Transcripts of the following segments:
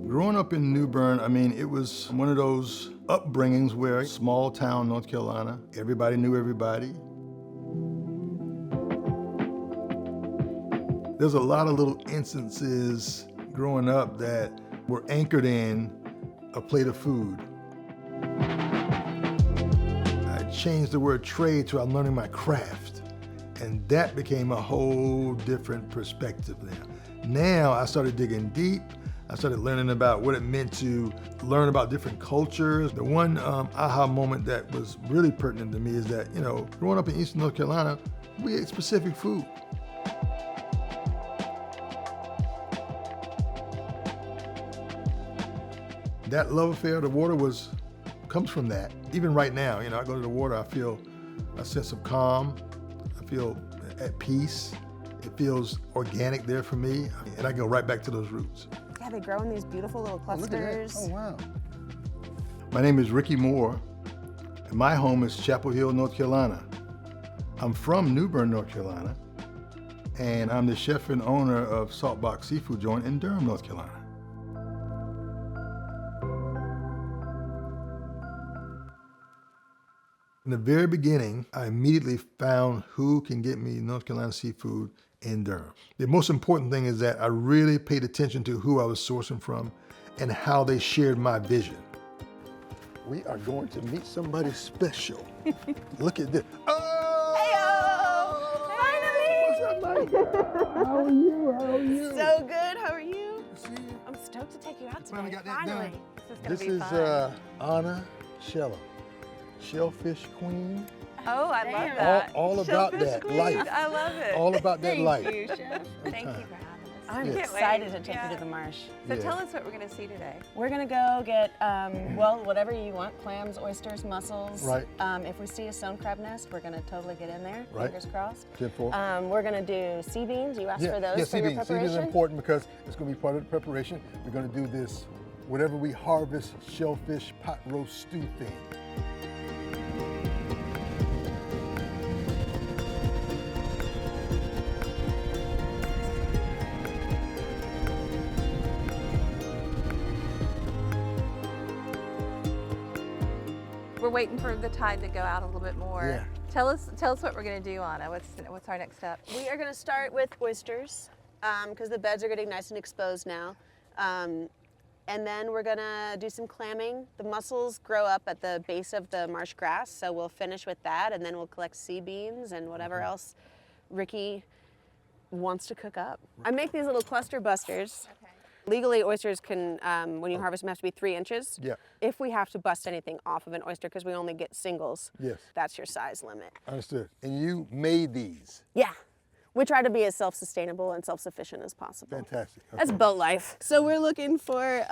Growing up in New Bern, I mean, it was one of those upbringings where small town, North Carolina, everybody knew everybody. There's a lot of little instances growing up that were anchored in a plate of food. I changed the word trade to I'm learning my craft. And that became a whole different perspective now. Now I started digging deep. I started learning about what it meant to learn about different cultures. The one aha moment that was really pertinent to me is that, you know, growing up in Eastern North Carolina, we ate specific food. That love affair of the water comes from that. Even right now, you know, I go to the water, I feel a sense of calm. I feel at peace. It feels organic there for me, and I go right back to those roots. Yeah, they grow in these beautiful little clusters. Oh, wow. My name is Ricky Moore, and my home is Chapel Hill, North Carolina. I'm from New Bern, North Carolina, and I'm the chef and owner of Saltbox Seafood Joint in Durham, North Carolina. In the very beginning, I immediately found who can get me North Carolina seafood in Durham. The most important thing is that I really paid attention to who I was sourcing from and how they shared my vision. We are going to meet somebody special. Look at this. Oh! Hey-o! Finally! What's up, Mike? How are you? How are you? So good, how are you? See you. I'm stoked to take you out today, Finally got that finally. done. This is gonna be fun. Anna Shella, Shellfish Queen. Oh, I love that. All about Shellfish that queen. life. I love it. All about that life. Thank you, Chef. Thank you for having us. I'm Yeah. excited to take you to the marsh. So Yeah. tell us what we're going to see today. We're gonna go get, well, whatever you want, clams, oysters, mussels. Right. If we see a stone crab nest, we're gonna totally get in there, Right. fingers crossed. Tenfold. We're gonna do sea beans. You asked for those yeah, for sea your beans. Sea preparation? beans are important because it's going to be part of the preparation. We're going to do this, whatever we harvest, shellfish pot roast stew thing. We're waiting for the tide to go out a little bit more. Yeah. Tell us what we're going to do, Anna. What's our next step? We are gonna start with oysters, because the beds are getting nice and exposed now. And then we're gonna do some clamming. The mussels grow up at the base of the marsh grass, so we'll finish with that, and then we'll collect sea beans and whatever else Ricky wants to cook up. I make these little cluster busters. Okay. Legally, oysters can, when you harvest them, have to be 3 inches. Yeah. If we have to bust anything off of an oyster, because we only get singles, Yes. that's your size limit. Understood. And you made these. Yeah. We try to be as self-sustainable and self-sufficient as possible. Fantastic. That's boat life. So we're looking for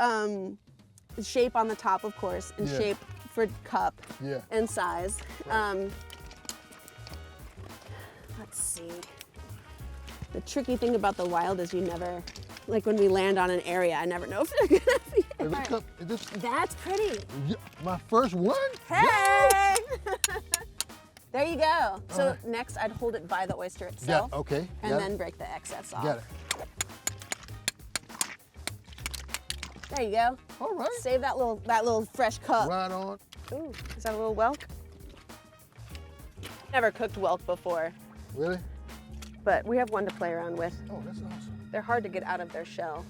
shape on the top, of course, and Yeah. shape for cup Yeah. and size. Let's see. The tricky thing about the wild is you never, like when we land on an area, I never know if they're gonna be. Hey, look up. Is this That's pretty. my first one? Hey! There you go. So next I'd hold it by the oyster itself. Yeah, okay. And got then it. break the excess off. Got it. There you go. All right. Save that little fresh cup. Right on. Ooh, is that a little whelk? Never cooked whelk before, Really? but we have one to play around with. Oh, that's awesome. They're hard to get out of their shell.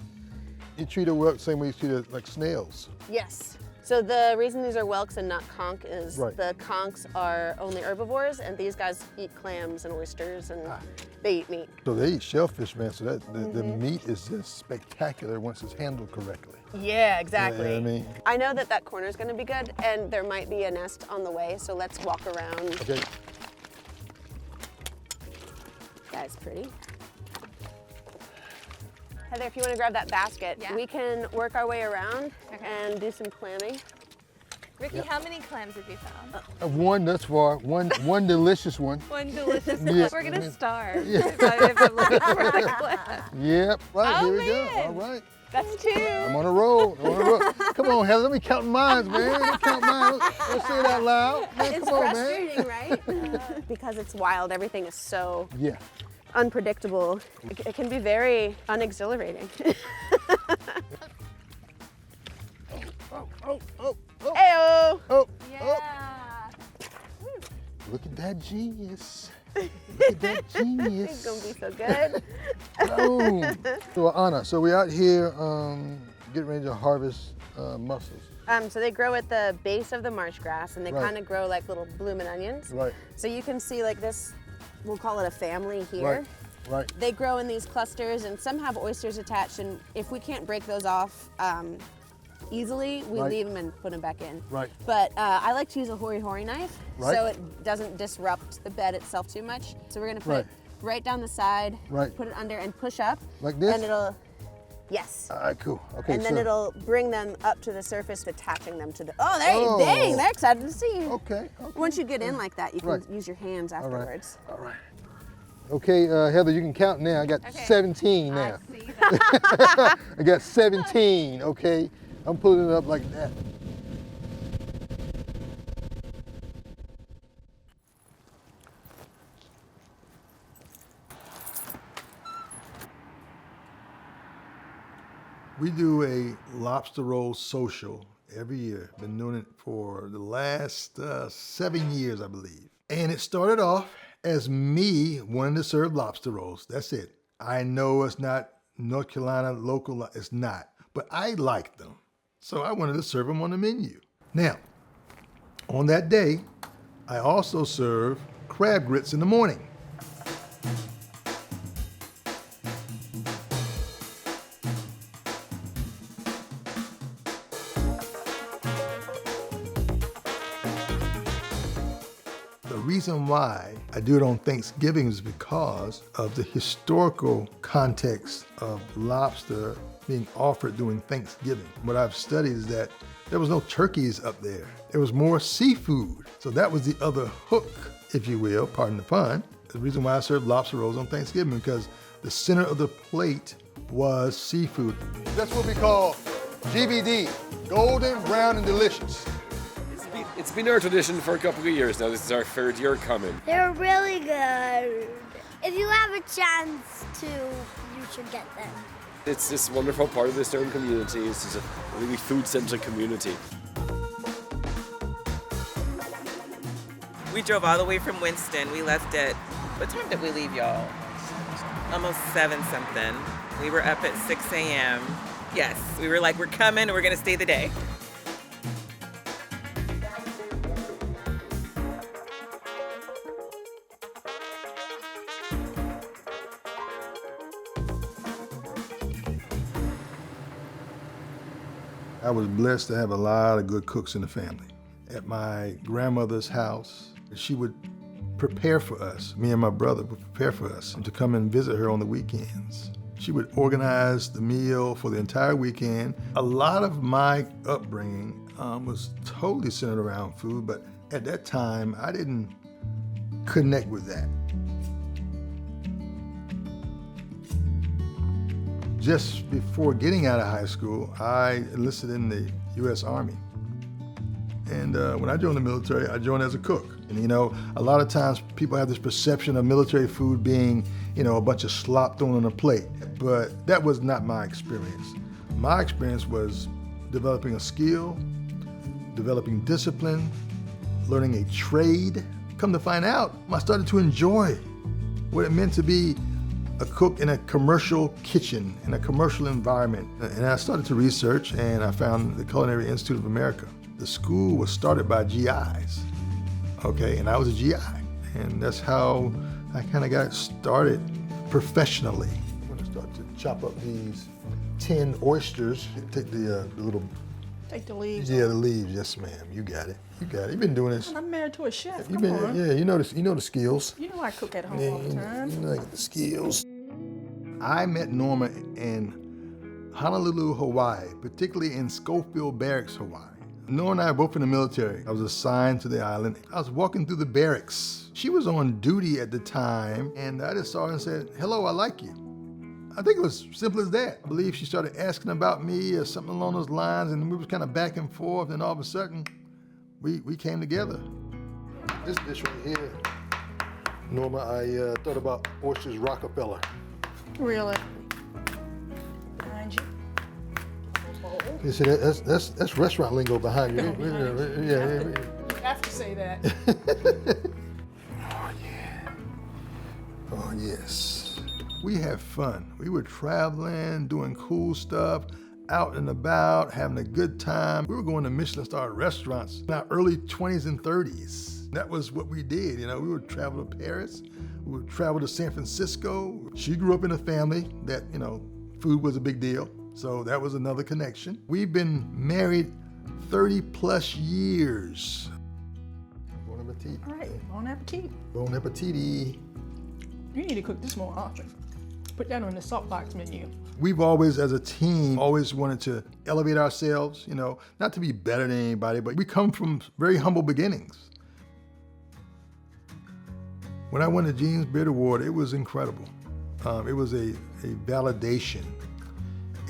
You treat it well the same way you treat it like snails. Yes. So the reason these are whelks and not conch is Right. the conchs are only herbivores, and these guys eat clams and oysters, and they eat meat. So they eat shellfish, man. So that the meat is just spectacular once it's handled correctly. Yeah, exactly. You know what I mean? I know that that corner is going to be good, and there might be a nest on the way, so let's walk around. Okay. That's pretty. Heather, if you want to grab that basket, Yeah. we can work our way around Okay. and do some clamming. Ricky, how many clams have you found? I've one thus far. One delicious one. One delicious Yeah. We're going to starve Yeah. if I'm looking for the clam. Yep. Right. Oh, Here we man. go. All right. That's 2. I'm on a roll. I'm on a roll. Come on, Heather. Let me count mine, man. Let me count mine. Let's say it out loud. Man, It's come on, man. frustrating, right? Because it's wild, everything is so Yeah. unpredictable. It can be very unexhilarating. Ayo! Oh, Yeah. look at that genius. Look at that genius. It's gonna be so good. Boom. So Anna, so we're out here getting ready to harvest mussels. So they grow at the base of the marsh grass, and they Right. kind of grow like little blooming onions. Right. So you can see like this, we'll call it a family here. Right. Right. They grow in these clusters, and some have oysters attached, and if we can't break those off easily, we Right. leave them and put them back in. Right. But I like to use a hori-hori knife, Right. so it doesn't disrupt the bed itself too much. So we're gonna put Right. it right down the side, Right. put it under, and push up. Like this? And it'll, yes. All right, cool. Okay, And then so, it'll bring them up to the surface, attaching them to the, oh, there Oh. you, dang, they're excited to see you. Okay. Once you get in like that, you can Right. use your hands All right. afterwards. All right. Okay, Heather, you can count now. I got Okay. 17 now. I see that. I got 17, okay? I'm pulling it up like that. We do a lobster roll social every year. Been doing it for the last 7 years, I believe. And it started off as me wanting to serve lobster rolls. That's it. I know it's not North Carolina local, it's not. But I like them. So I wanted to serve them on the menu. Now, on that day, I also serve crab grits in the morning. The reason why I do it on Thanksgiving is because of the historical context of lobster being offered during Thanksgiving. What I've studied is that there was no turkeys up there. It was more seafood. So that was the other hook, if you will, pardon the pun. The reason why I serve lobster rolls on Thanksgiving, because the center of the plate was seafood. That's what we call GBD, golden, brown, and delicious. It's been our tradition for a couple of years now. This is our third year coming. They're really good. If you have a chance to, you should get them. It's this wonderful part of the Stone community. It's just a really food-centric community. We drove all the way from Winston. We left at, what time did we leave, y'all? Almost 7 something. We were up at 6 a.m. Yes, we were like, we're coming and we're gonna stay the day. I was blessed to have a lot of good cooks in the family. At my grandmother's house, she would prepare for us. Me and my brother would prepare for us to come and visit her on the weekends. She would organize the meal for the entire weekend. A lot of my upbringing was totally centered around food, but at that time, I didn't connect with that. Just before getting out of high school, I enlisted in the U.S. Army. And when I joined the military, I joined as a cook. And you know, a lot of times people have this perception of military food being, you know, a bunch of slop thrown on a plate. But that was not my experience. My experience was developing a skill, developing discipline, learning a trade. Come to find out, I started to enjoy what it meant to be a cook in a commercial kitchen, in a commercial environment. And I started to research, and I found the Culinary Institute of America. The school was started by GIs, okay? And I was a GI. And that's how I kind of got started professionally. I'm gonna start to chop up these 10 oysters. Take the little, Take the leaves. yeah, the leaves, yes ma'am, you got it. You got it, you've been doing this. I'm married to a chef. You've Come been, on. yeah, you know the skills. You know I cook at home Yeah, all the time. you know I got the skills. I met Norma in Honolulu, Hawaii, particularly in Schofield Barracks, Hawaii. Norma and I are both in the military. I was assigned to the island. I was walking through the barracks. She was on duty at the time, and I just saw her and said, "Hello, I like you." I think it was simple as that. I believe she started asking about me or something along those lines, and we was kind of back and forth, and all of a sudden, we came together. This dish right here, Norma, I thought about oysters Rockefeller. Really? Behind you. You see, that's restaurant lingo behind you. Yeah. You have to say that. Oh, yeah. Oh, yes. We have fun. We were traveling, doing cool stuff, out and about, having a good time. We were going to Michelin-starred restaurants in our early 20s and 30s. That was what we did. We would travel to Paris. We would travel to San Francisco. She grew up in a family that, food was a big deal. So that was another connection. We've been married 30 plus years. Bon appetit. All right, bon appetit. Bon appetit. You need to cook this more often. Put that on the Saltbox menu. We've always, as a team, always wanted to elevate ourselves, not to be better than anybody, but we come from very humble beginnings. When I won the James Beard Award, it was incredible. It was a validation.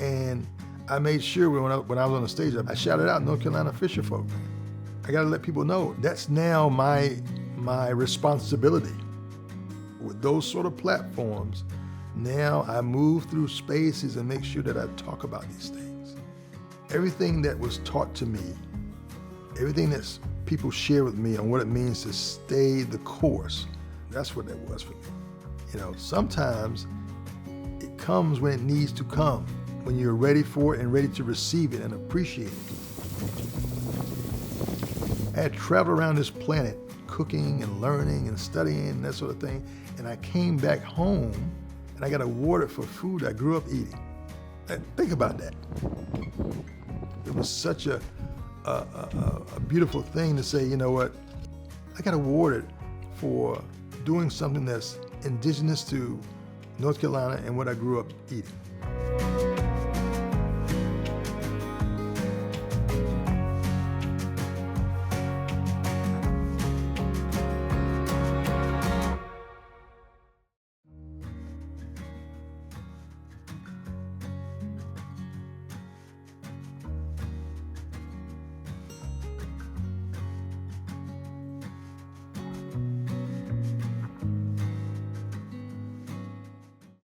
And I made sure when I was on the stage, I shouted out North Carolina Fisher Folk. I gotta let people know that's now my responsibility. With those sort of platforms, now I move through spaces and make sure that I talk about these things. Everything that was taught to me, everything that people share with me on what it means to stay the course, that's what that was for me. Sometimes it comes when it needs to come, when you're ready for it and ready to receive it and appreciate it. I had traveled around this planet, cooking and learning and studying and that sort of thing, and I came back home and I got awarded for food I grew up eating. And think about that. It was such a beautiful thing to say, you know what, I got awarded for doing something that's indigenous to North Carolina and what I grew up eating.